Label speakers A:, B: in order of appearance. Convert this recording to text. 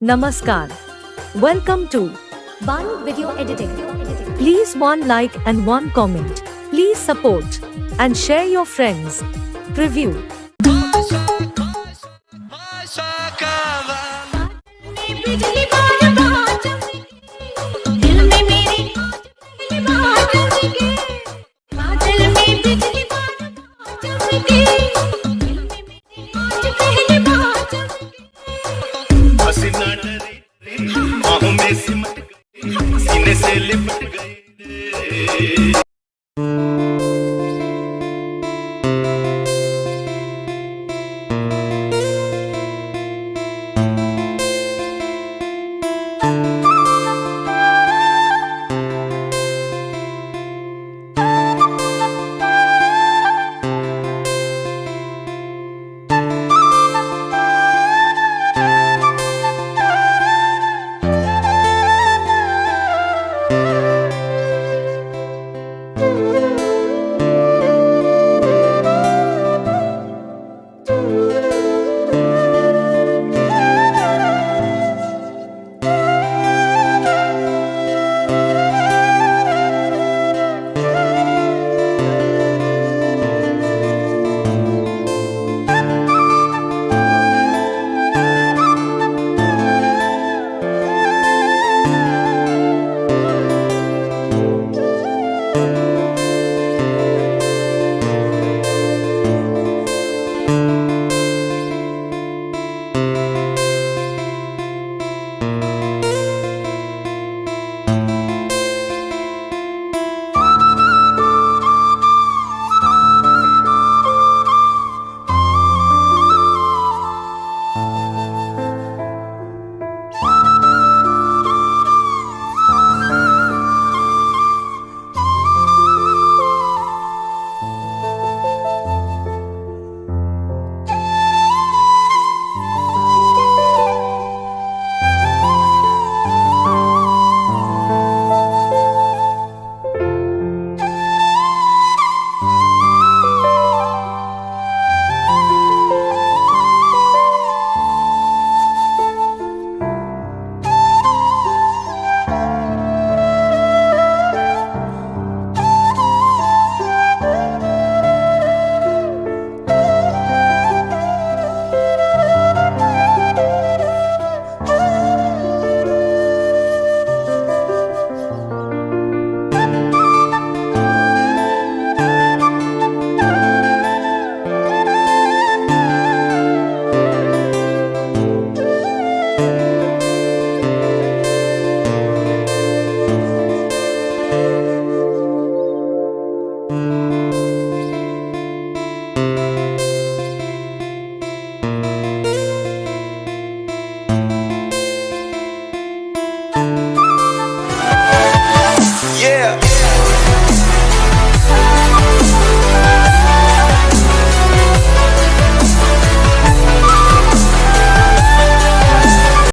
A: Namaskar. Welcome to
B: Badal Video Editing.
A: Please one like and one comment. Please support and share your friends. Preview.
B: बिजली बार बार चमके, दिल में मेरे बिजली बार चमके, बादल में बिजली बार बार चमके, दिल में मेरे आज पहली बार चमके।
C: हसीना डरी बाहों में सिमट गई, सीने से लिपट गई।